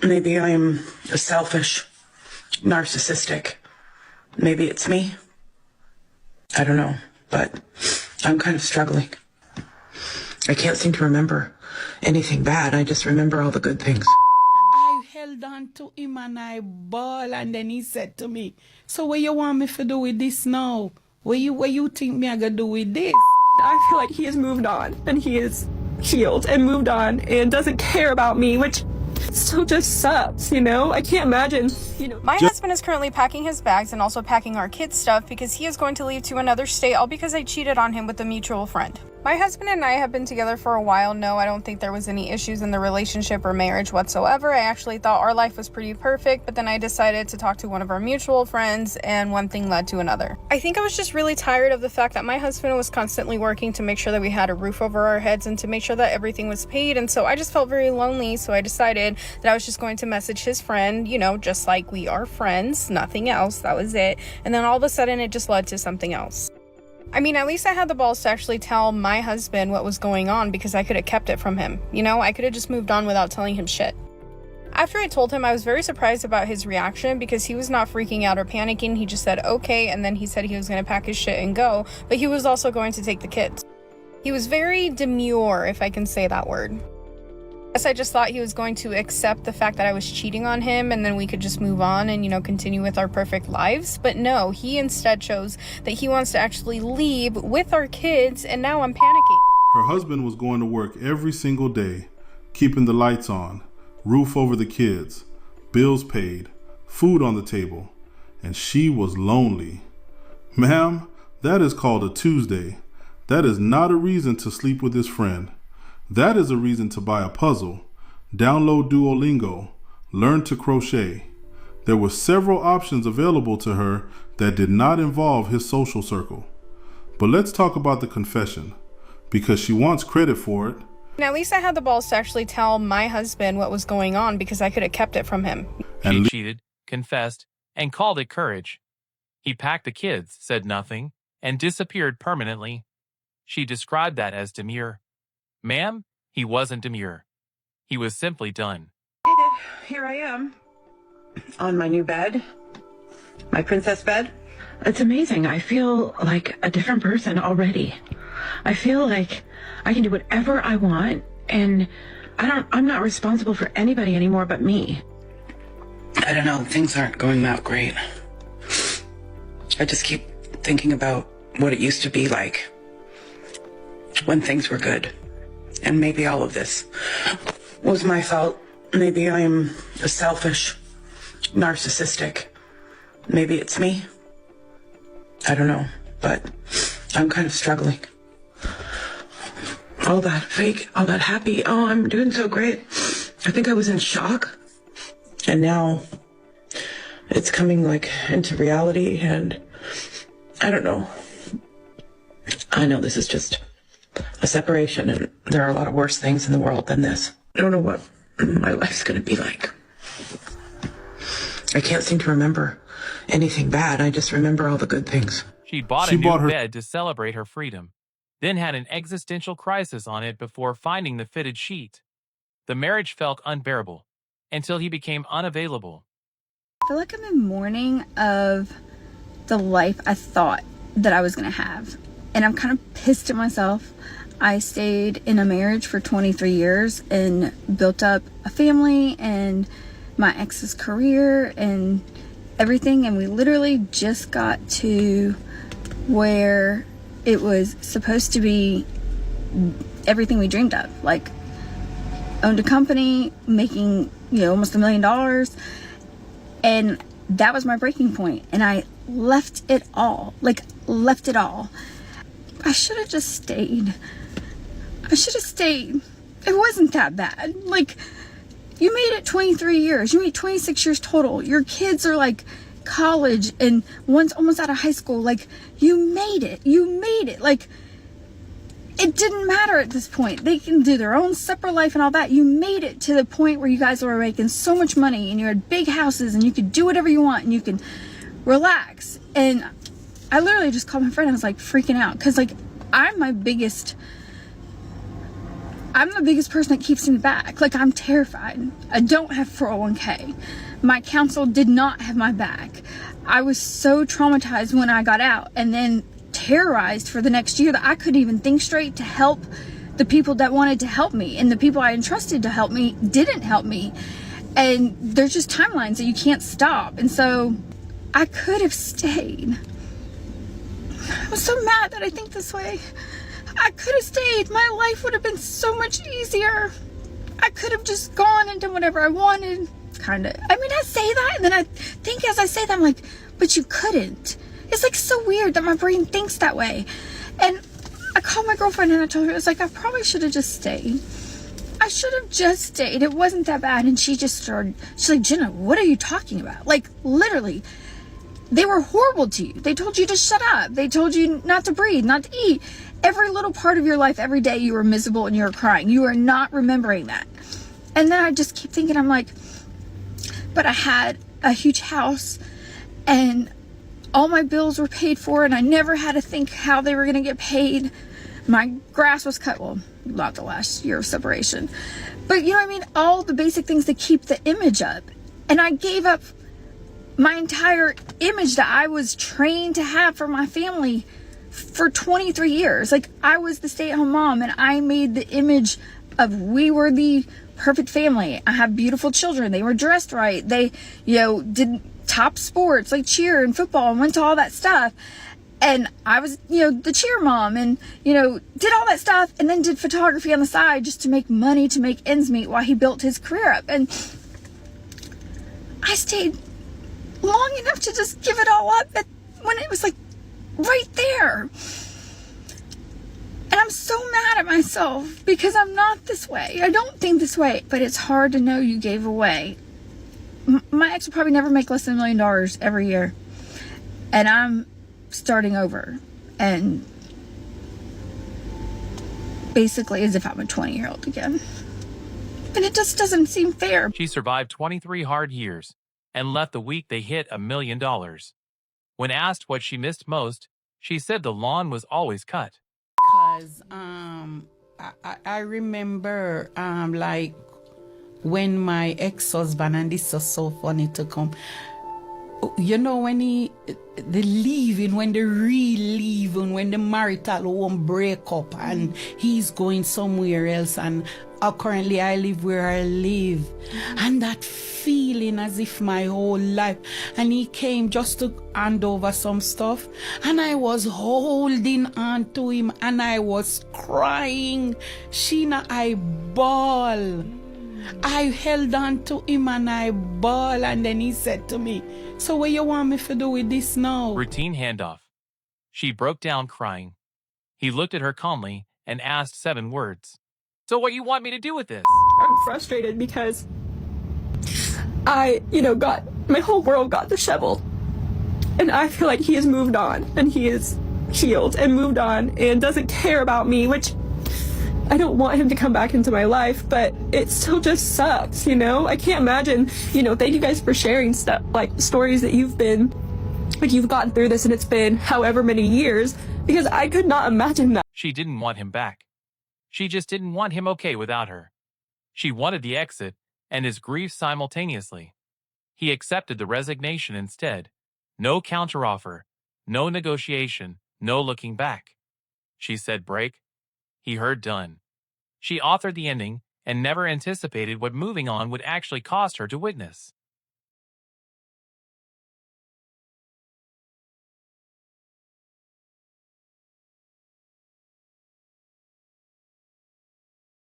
Maybe I'm a selfish, narcissistic. Maybe it's me. I don't know, but I'm kind of struggling. I can't seem to remember anything bad. I just remember all the good things. I held on to him and I bawled, and then he said to me, "So what you want me to do with this now? What you think me I gonna do with this?" I feel like he has moved on and he is healed and moved on and doesn't care about me, which still just sucks, you know? I can't imagine, My husband is currently packing his bags and also packing our kids' stuff because he is going to leave to another state, all because I cheated on him with a mutual friend. My husband and I have been together for a while. No, I don't think there was any issues in the relationship or marriage whatsoever. I actually thought our life was pretty perfect, but then I decided to talk to one of our mutual friends and one thing led to another. I think I was just really tired of the fact that my husband was constantly working to make sure that we had a roof over our heads and to make sure that everything was paid, and so I just felt very lonely, so I decided that I was just going to message his friend, just like we are friends, nothing else, that was it. And then all of a sudden it just led to something else. I mean, at least I had the balls to actually tell my husband what was going on because I could have kept it from him. I could have just moved on without telling him shit. After I told him, I was very surprised about his reaction because he was not freaking out or panicking. He just said, okay, and then he said he was going to pack his shit and go, but he was also going to take the kids. He was very demure, if I can say that word. I just thought he was going to accept the fact that I was cheating on him and then we could just move on and, continue with our perfect lives. But no, he instead chose that he wants to actually leave with our kids, and now I'm panicking. Her husband was going to work every single day, keeping the lights on, roof over the kids, bills paid, food on the table, and she was lonely. Ma'am, that is called a Tuesday. That is not a reason to sleep with his friend. That is a reason to buy a puzzle, download Duolingo, learn to crochet. There were several options available to her that did not involve his social circle. But let's talk about the confession, because she wants credit for it. And at least I had the balls to actually tell my husband what was going on because I could have kept it from him. She cheated, confessed, and called it courage. He packed the kids, said nothing, and disappeared permanently. She described that as demure. Ma'am, he wasn't demure. He was simply done. Here I am, on my new bed, my princess bed. It's amazing. I feel like a different person already. I feel like I can do whatever I want, and I'm not responsible for anybody anymore but me. I don't know, things aren't going that great. I just keep thinking about what it used to be like when things were good. And maybe all of this was my fault. Maybe I'm a selfish, narcissistic. Maybe it's me. I don't know, but I'm kind of struggling. All that fake, all that happy, oh, I'm doing so great. I think I was in shock. And now it's coming into reality, and I don't know. I know this is just a separation, and there are a lot of worse things in the world than this. I don't know what my life's gonna be like. I can't seem to remember anything bad. I just remember all the good things. She bought a new bed to celebrate her freedom, then had an existential crisis on it before finding the fitted sheet. The marriage felt unbearable until he became unavailable. I feel like I'm in mourning of the life I thought that I was going to have. And I'm kind of pissed at myself. I stayed in a marriage for 23 years and built up a family and my ex's career and everything. And we literally just got to where it was supposed to be everything we dreamed of. Like, owned a company, making, almost $1 million. And that was my breaking point. And I left it all. I should have just stayed. It wasn't that bad. You made it 23 years. You made 26 years total. Your kids are college and one's almost out of high school. You made it. It didn't matter at this point. They can do their own separate life and all that. You made it to the point where you guys were making so much money and you had big houses and you could do whatever you want and you can relax. And I literally just called my friend and I was freaking out because I'm my biggest I'm the biggest person that keeps me back. Like, I'm terrified. I don't have 401k. My counsel did not have my back. I was so traumatized when I got out, and then terrorized for the next year that I couldn't even think straight to help the people that wanted to help me, and the people I entrusted to help me didn't help me. And there's just timelines that you can't stop. And so I could have stayed. I'm so mad that I think this way. I could have stayed. My life would have been so much easier. I could have just gone and done whatever I wanted. Kind of. I mean, I say that, and then I think as I say that, I'm like, but you couldn't. It's like so weird that my brain thinks that way. And I called my girlfriend and I told her, I was like, I probably should have just stayed. I should have just stayed. It wasn't that bad. And she just started, she's like, Jenna, what are you talking about? Like, literally, they were horrible to you. They told you to shut up. They told you not to breathe, not to eat. Every little part of your life, every day you were miserable and you were crying. You are not remembering that. And then I just keep thinking, I'm like, but I had a huge house and all my bills were paid for, and I never had to think how they were going to get paid. My grass was cut, well, not the last year of separation. But you know what I mean? All the basic things that keep the image up. And I gave up my entire image that I was trained to have for my family for 23 years. Like, I was the stay-at-home mom, and I made the image of we were the perfect family. I have beautiful children. They were dressed right. They, did top sports like cheer and football and went to all that stuff. And I was, the cheer mom and, did all that stuff and then did photography on the side just to make money, to make ends meet while he built his career up. And I stayed long enough to just give it all up when it was like right there. And I'm so mad at myself because I'm not this way. I don't think this way, but it's hard to know you gave away. My ex will probably never make less than $1 million every year. And I'm starting over. And basically as if I'm a 20-year-old again. And it just doesn't seem fair. She survived 23 hard years and left the week they hit $1 million. When asked what she missed most, she said the lawn was always cut. Because I remember like when my ex-husband, and this is so funny to come, when the leaving, when the real leaving, when the marital home break up and he's going somewhere else, and currently I live where I live, and that feeling as if my whole life, and he came just to hand over some stuff, and I was holding on to him and I was crying. Sheena, I bawl. I held on to him and I bawl, and then he said to me, so what you want me to do with this now? Routine handoff. She broke down crying. He looked at her calmly and asked 7 words. So what you want me to do with this? I'm frustrated because I, my whole world got disheveled. And I feel like he has moved on and he is healed and moved on and doesn't care about me, which I don't want him to come back into my life, but it still just sucks, I can't imagine, thank you guys for sharing stuff, like stories that you've gotten through this and it's been however many years, because I could not imagine that. She didn't want him back. She just didn't want him okay without her. She wanted the exit and his grief simultaneously. He accepted the resignation instead. No counteroffer, no negotiation, no looking back. She said break. He heard done. She authored the ending and never anticipated what moving on would actually cost her to witness.